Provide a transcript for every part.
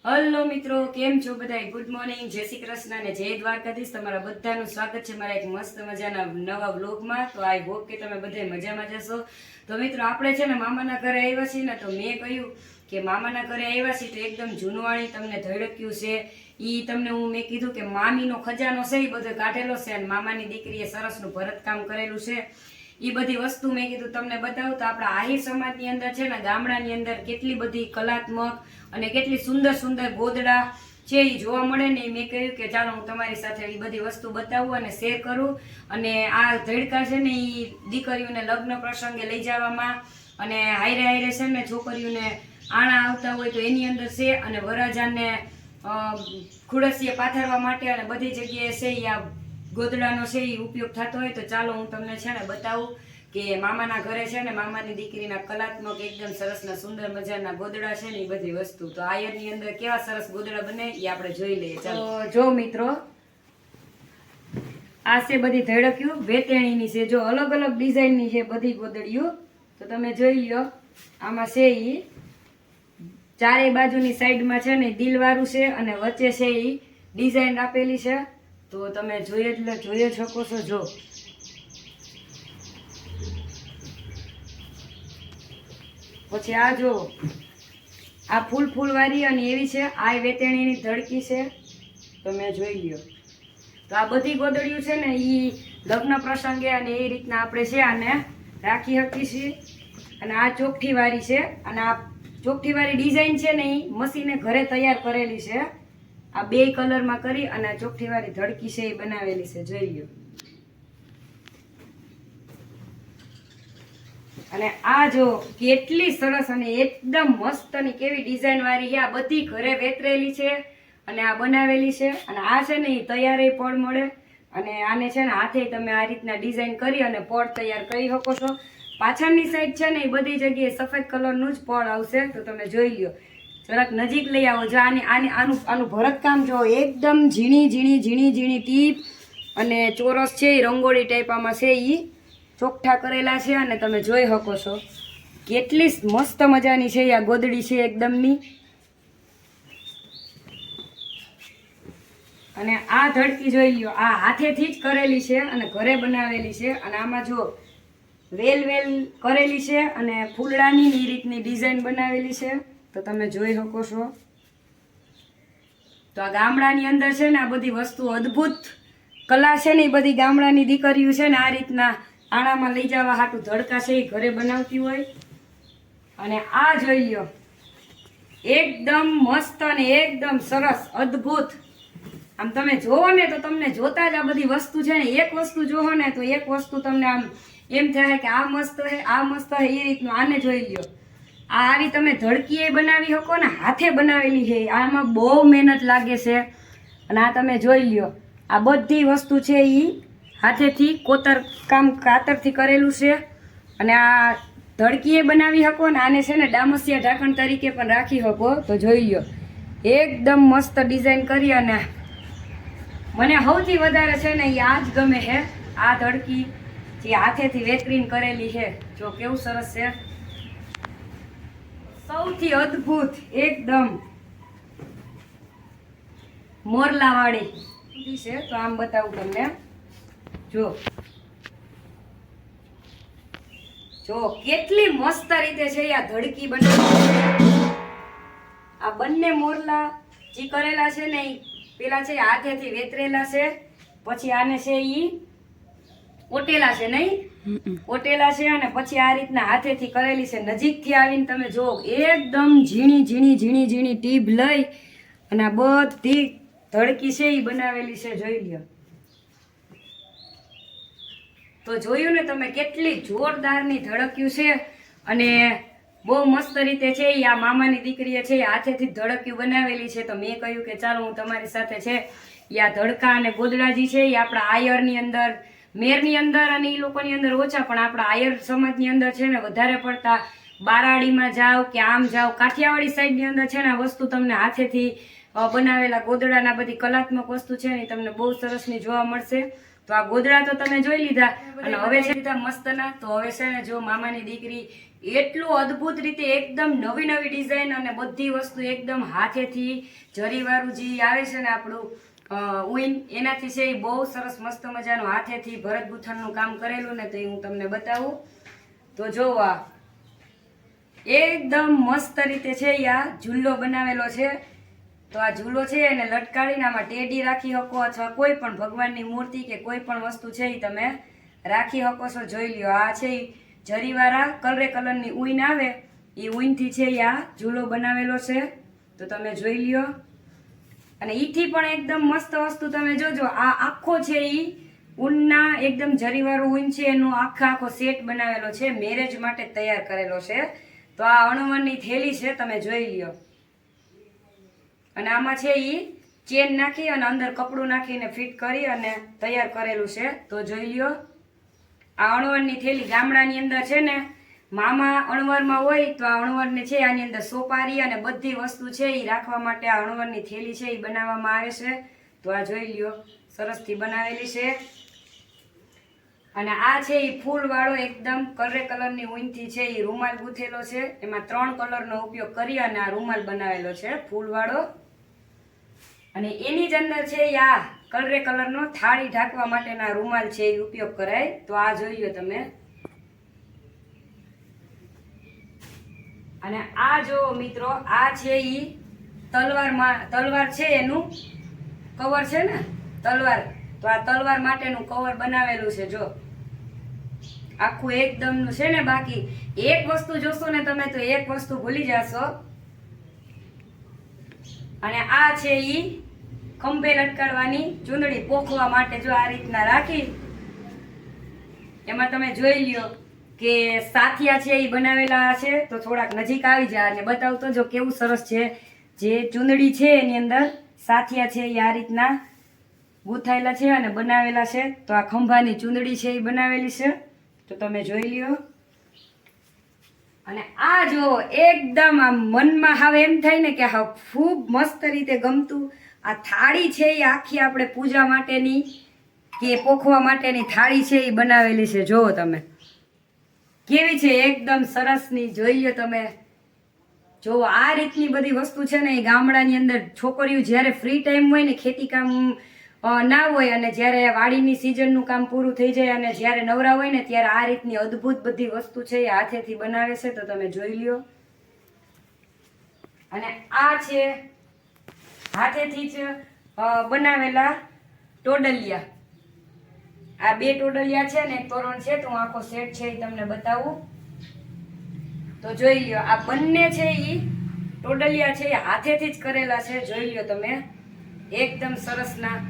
Hello મિત્રો, કેમ છો બધા? ગુડ મોર્નિંગ, જય શ્રી કૃષ્ણ ને જય દ્વારકાધીશ. તમારા બધાનું સ્વાગત છે મારા એક મસ્ત મજાના નવા વ્લોગમાં. તો આઈ હોપ કે તમે બધા મજામાં જશો. તો મિત્રો, આપણે છે ને મામાના ઘરે આવ્યા છીએ ને, તો મેં કહ્યું કે મામાના ઘરે આવ્યા છીએ તો એકદમ જૂનવાણી તમને ધડક્યું છે. ઈ તમને મેં કીધું કે મામીનો ખજાનો છે એ બધો કાઢેલો છે અને મામાની દીકરીએ સરસનું ભરતકામ કરેલું છે. એ બધી વસ્તુ મેં કીધું તમને બતાવું. તો આપણા આહિર સમાજની અંદર છે ને, ગામડાની અંદર કેટલી બધી કલાત્મક અને કેટલી સુંદર સુંદર ગોદડા છે એ જોવા મળે ને. મેં કહ્યું કે ચાલો હું તમારી સાથે એ બધી વસ્તુ બતાવું અને શેર કરું. અને આ ધડકા છે ને એ દીકરીઓને લગ્ન પ્રસંગે લઈ જવામાં અને હાયરે હાયરે છે ને છોકરીઓને આણા આવતા હોય તો એની અંદર છે, અને વરરાજાને ખુડસીએ પાથરવા માટે અને બધી જગ્યાએ છે આ ગોદડાનો છે એ ઉપયોગ થતો હોય. તો ચાલો હું તમને છે ને બતાવું કે મામાના ઘરે છે ને મામાની દીકરીના કલાત્મક એકદમ સરસના સુંદર મજાના ગોદડા છે ને એ બધી વસ્તુ. તો આયરની અંદર કેવા સરસ ગોદડા બને એ આપણે જોઈ લઈએ. ચાલો જો મિત્રો, આ છે બધી ધડક્યું વેતેણીની છે. જો અલગ અલગ ડિઝાઇનની છે બધી ગોદડીઓ. તો તમે જોઈ લો, આમાં છે એ ચારે બાજુની સાઈડમાં છે ને દિલવાળું છે અને વચ્ચે છે એ ડિઝાઇન આપેલી છે. તો તમે જોઈ શકો છો. જો પછી આ જો આ ફૂલ વાળી અને એવી છે. આ વેતેણીની ધડકી છે, તમે જોઈ લ્યો. તો આ બધી ગોદડીઓ છે ને એ લગ્ન પ્રસંગે અને એ રીતના આપણે છે આને રાખી શકીએ છીએ. અને આ ચોકઠી વાળી છે, અને આ ચોકઠી વાળી ડિઝાઇન છે ને એ મશીને ઘરે તૈયાર કરેલી છે. આ બે કલરમાં કરી અને આ ચોકઠી વાળી ધડકી છે એ બનાવેલી છે. જોઈ લ્યો. અને આ જો કેટલી સરસ અને એકદમ મસ્ત અને કેવી ડિઝાઇન વાળી છે. આ બધી ઘરે વેતરેલી છે અને આ બનાવેલી છે. અને આ છે ને એ તૈયાર પડ મળે, અને આને છે ને હાથે તમે આ રીતના ડિઝાઇન કરી અને પડ તૈયાર કરી શકો છો. પાછળની સાઈડ છે ને એ બધી જગ્યાએ સફેદ કલરનું જ પડ આવશે. તો તમે જોઈ લ્યો, જરાક નજીક લઈ આવો. જો આનું ભરતકામ જો એકદમ ઝીણી ટીપ અને ચોરસ છે એ રંગોળી ટાઈપ આમાં છે એ ચોકઠા કરેલા છે. અને તમે જોઈ શકો છો કેટલી મસ્ત મજાની છે આ ગોદડી છે એકદમની. અને આ ધડકી જોઈ લ્યો, આ હાથેથી જ કરેલી છે અને ઘરે બનાવેલી છે. અને આમાં જો વેલ કરેલી છે અને ફૂલડાની એ રીતની ડિઝાઇન બનાવેલી છે. તો તમે જોઈ શકો છો. તો આ ગામડાની અંદર છે ને આ બધી વસ્તુ અદ્ભુત કલા છે ને એ બધી ગામડાની દીકરીઓ છે ને આ રીતના આણામાં લઈ જવા હાટું ધડકા છે એ ઘરે બનાવતી હોય. અને આ જોઈ લ્યો, એકદમ મસ્ત અને એકદમ સરસ અદ્ભુત. આમ તમે જોવો ને તો તમને જોતા જ આ બધી વસ્તુ છે ને, એક વસ્તુ જોવો ને તો એક વસ્તુ તમને આમ એમ થાય કે આ મસ્ત હે, આ મસ્ત હે. એ રીતનું આને જોઈ લ્યો. આ આવી તમે ધડકી બનાવી શકો ને, હાથે બનાવેલી છે. આમાં બહુ મહેનત લાગે છે. અને આ તમે જોઈ લ્યો, આ બધી વસ્તુ છે એ હાથેથી કાતરથી કરેલું છે. અને આ ધડકીએ બનાવી શકો ને, આને છે ને ડામસિયા ઢાંકણ તરીકે પણ રાખી શકો. તો જોઈ લ્યો, એકદમ મસ્ત ડિઝાઇન કરી. અને મને સૌથી વધારે છે ને એ આ જ ગમે છે, આ ધડકી જે હાથેથી વેતરીને કરેલી છે. જો કેવું સરસ છે, સૌથી અદ્ભુત એકદમ મોરલા વાળી છે. તો આમ બતાવું તમને. જો કેટલી મસ્ત રીતે છે આ ધડકી બનાવી છે. આ બંને મોરલા જે કરેલા છે ને એ પેલા છે હાથેથી વેતરેલા છે, પછી આને છે ઈ ઓટેલા છે નહીં, ઓટેલા છે. અને પછી આ રીતના હાથેથી કરેલી છે. નજીકથી આવીને તમે જો, એકદમ ઝીણી ટીપ લઈ અને આ બધી ધડકી છે એ બનાવેલી છે. જોઈ લ્યો. તો જોયું ને તમે કેટલી જોરદારની ધડક્યું છે. અને બહુ મસ્ત રીતે છે આ મામાની દીકરીએ છે હાથેથી ધડક્યું બનાવેલી છે. તો મેં કહ્યું કે ચાલો હું તમારી સાથે છે આ ધડકા અને ગોદડાજી છે એ આપણા આયરની અંદર, મેરની અંદર અને એ લોકોની અંદર ઓછા, પણ આપણા આયર સમાજની અંદર છે ને વધારે પડતા બારાડીમાં જાઓ કે આમ જાઓ, કાઠિયાવાડી સાઈડની અંદર છે ને આ વસ્તુ તમને હાથેથી બનાવેલા ગોદડાના બધી કલાત્મક વસ્તુ છે ને તમને બહુ સરસની જોવા મળશે. તો આ ગોદડા તો તમે જોઈ લીધા અને હવે છે લીધા મસ્તના. તો હવે છે ને જો મામાની દીકરી એટલું અદ્ભુત રીતે એકદમ નવી નવી ડિઝાઇન અને બધી વસ્તુ એકદમ હાથેથી જરીવાળું જે આવે છે ને આપણું ઉઈન એનાથી છે એ બહુ સરસ મસ્ત મજાનું હાથેથી ભરત ગૂંથણનું કામ કરેલું ને તો એ હું તમને બતાવું. તો જો આ એકદમ મસ્ત રીતે છે આ ઝૂલો બનાવેલો છે. તો આ ઝૂલો છે એને લટકાડીને આમાં ટેડી રાખી શકો અથવા કોઈ પણ ભગવાનની મૂર્તિ કે કોઈ પણ વસ્તુ છે એ તમે રાખી શકો છો. જોઈ લ્યો આ છે જરીવાળા કલરે કલરની ઉઈન આવે એ ઉઈનથી છે આ ઝૂલો બનાવેલો છે. તો તમે જોઈ લ્યો. અને ઈથી પણ એકદમ મસ્ત વસ્તુ તમે જોજો. આ આખો છે ઈ ઊનના એકદમ જરીવાળું ઊન છે એનો આખો સેટ બનાવેલો છે, મેરેજ માટે તૈયાર કરેલો છે. તો આ અણવરની થેલી છે, તમે જોઈ લ્યો. અને આમાં છે ઈ ચેન નાખી અને અંદર કપડું નાખીને ફિટ કરી અને તૈયાર કરેલું છે. તો જોઈ લ્યો. આ અણવરની થેલી ગામડાની અંદર છે ને મામા અણવરમાં હોય તો આ અણવરને છે આની અંદર સોપારી અને બધી વસ્તુ છે એ રાખવા માટે આ અણવરની થેલી છે એ બનાવવામાં આવે છે. તો આ જોઈ લ્યો, સરસથી બનાવેલી છે. અને આ છે એ ફૂલવાળો એકદમ કલરે કલરની ઊનથી છે એ રૂમાલ ગૂંથેલો છે. એમાં 3 કલરનો ઉપયોગ કરી અને આ રૂમાલ બનાવેલો છે ફૂલવાળો. અને એની જ અંદર છે આ કલરે કલરનો થાળી ઢાંકવા માટેના રૂમાલ છે એ ઉપયોગ કરાય. તો આ જોઈ લો તમે. અને આ જો મિત્રો, આ છે ઈ તલવાર છે એનું કવર છે ને તલવાર. તો આ તલવાર માટેનું કવર બનાવેલું છે. જો આખું એકદમનું છે ને. બાકી એક વસ્તુ જોશો ને તમે તો એક વસ્તુ ભૂલી જશો. અને આ છે ઈ ખંભે લટકાડવાની ચૂંદડી પોખવા માટે. જો આ રીતના રાખી એમાં તમે જોઈ લ્યો કે સાથિયા છે એ બનાવેલા છે. તો થોડાક નજીક આવી જાય અને બતાવતો જો કેવું સરસ છે. જે ચૂંદડી છે એની અંદર સાથિયા છે એ આ રીતના ગૂંથાયેલા છે અને બનાવેલા છે. તો આ ખંભાની ચૂંદડી છે એ બનાવેલી છે. તો તમે જોઈ લ્યો. અને આ જો એકદમ આ મનમાં હવે એમ થાય ને કે હા ખૂબ મસ્ત રીતે ગમતું આ થાળી છે એ આખી આપણે પૂજા માટેની કે પોખવા માટેની થાળી છે એ બનાવેલી છે. જુઓ તમે કેવી છે, એકદમ સરસની. જોઈ લો તમે. જો આ રીતની બધી વસ્તુ છે ને એ ગામડાની અંદર છોકરીઓ જ્યારે ફ્રી ટાઈમ હોય ને, ખેતી કામ ના હોય અને જ્યારે વાડીની સિઝનનું કામ પૂરું થઈ જાય અને જ્યારે નવરા હોય ને ત્યારે આ રીતની અદ્ભુત બધી વસ્તુ છે એ હાથેથી બનાવે છે. તો તમે જોઈ લ્યો. અને આ છે હાથેથી જ બનાવેલા ટોડલિયા. આ 2 ટોડલિયા છે ને એક તોરણ છે. તો હું આખો સેટ છે એ તમને બતાવું. તો જોઈ લ્યો. આ બંને છે એ ટોડલિયા છે એ હાથેથી જ કરેલા છે. જોઈ લ્યો તમે. એકદમ સરસના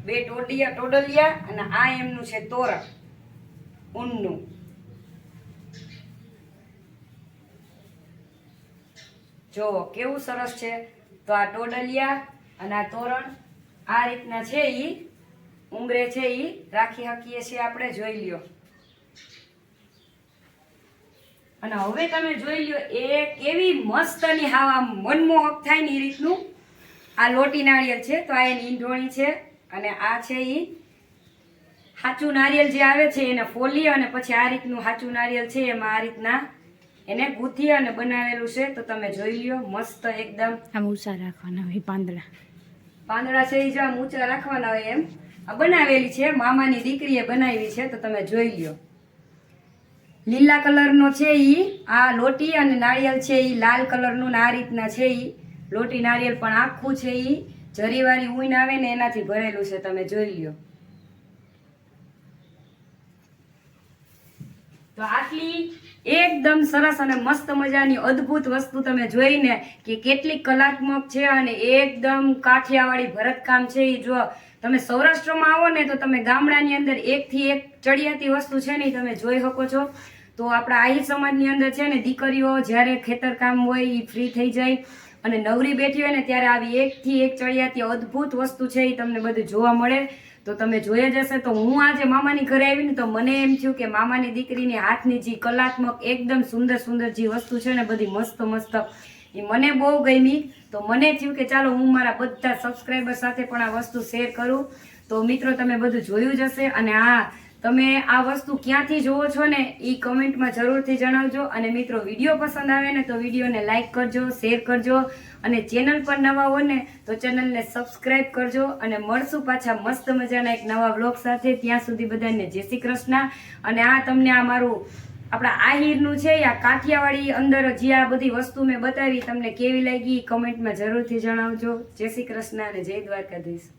2 ટોડલિયા અને આ એમનું છે તોરણ ઊનનું. જો કેવું સરસ છે. તો આ ટોડલિયા અને આ તોરણ આ રીતના છે ઈ ઉંગરે છે ઈ રાખી શકીએ છીએ આપણે. જોઈ લ્યો. અને હવે તમે જોઈ લ્યો એ કેવી મસ્તની હાવ મનમોહક થાય ને એ રીતનું આ લોટી નાળિયેર છે. તો આ એની ઈંઢોણી છે. અને આ છે ઈ સાચું નારિયેલ જે આવે છે એને ફોલી અને પછી આ રીતનું સાચું નારિયેલ છે એમાં આ રીતના એને ગૂંથી અને બનાવેલું છે. તો તમે જોઈ લ્યો. મસ્ત એકદમ. આમ ઊંચા રાખવાના હોય પાંદડા છે એ જો આમ ઊંચા રાખવાના હોય એમ આ બનાવેલી છે. મામાની દીકરીએ બનાવી છે. તો તમે જોઈ લ્યો. લીલા કલરનો છે ઈ આ લોટી અને નાળિયેર છે ઈ લાલ કલરનું આ રીતના છે ઈ લોટી નાળિયેર પણ આખું છે ઈ જરીવાળી ઊન આવે ને એનાથી ભરેલું છે. તમે જોઈ લ્યો. તો આટલી એકદમ સરસ અને મસ્ત મજાની અદ્ભુત વસ્તુ તમે જોઈને કે કેટલી કલાત્મક છે અને એકદમ કાઠિયાવાડી ભરતકામ છે એ જો તમે સૌરાષ્ટ્રમાં આવો ને તો તમે ગામડાની અંદર એકથી એક ચડિયાતી વસ્તુ છે ને તમે જોઈ શકો છો. તો આપણા આહિર સમાજની અંદર છે ને દીકરીઓ જ્યારે ખેતરકામ હોય એ ફ્રી થઈ જાય અને નવરી બેઠી હોય ને ત્યારે આવી એકથી એક ચડિયાતી અદ્ભુત વસ્તુ છે એ તમને બધું જોવા મળે. તો તમે જોઈ જ હશે. તો હું આજે મામાની ઘરે આવીને તો મને એમ થયું કે મામાની દીકરીની હાથની જે કલાત્મક એકદમ સુંદર સુંદર જે વસ્તુ છે ને બધી મસ્ત મસ્ત એ મને બહુ ગમી. તો મને થયું કે ચાલો હું મારા બધા સબસ્ક્રાઈબર સાથે પણ આ વસ્તુ શેર કરું. તો મિત્રો તમે બધું જોયું જ હશે. અને આ તમે આ વસ્તુ ક્યાંથી જોવો છો ને એ કમેન્ટમાં જરૂરથી જણાવજો. અને મિત્રો વિડીયો પસંદ આવે ને તો વિડીયોને લાઈક કરજો, શેર કરજો, અને ચેનલ પર નવા હો ને તો ચેનલને સબસ્ક્રાઈબ કરજો. અને મળશું પાછા મસ્ત મજાના એક નવા વ્લોગ સાથે. ત્યાં સુધી બધાને જય શ્રી કૃષ્ણ. અને આ તમને આ મારું આપણા આહિરનું છે, આ કાઠિયાવાડી અંદર જે આ બધી વસ્તુ મેં બતાવી તમને કેવી લાગી કમેન્ટમાં જરૂરથી જણાવજો. જય શ્રી કૃષ્ણ અને જય દ્વારકાધીશ.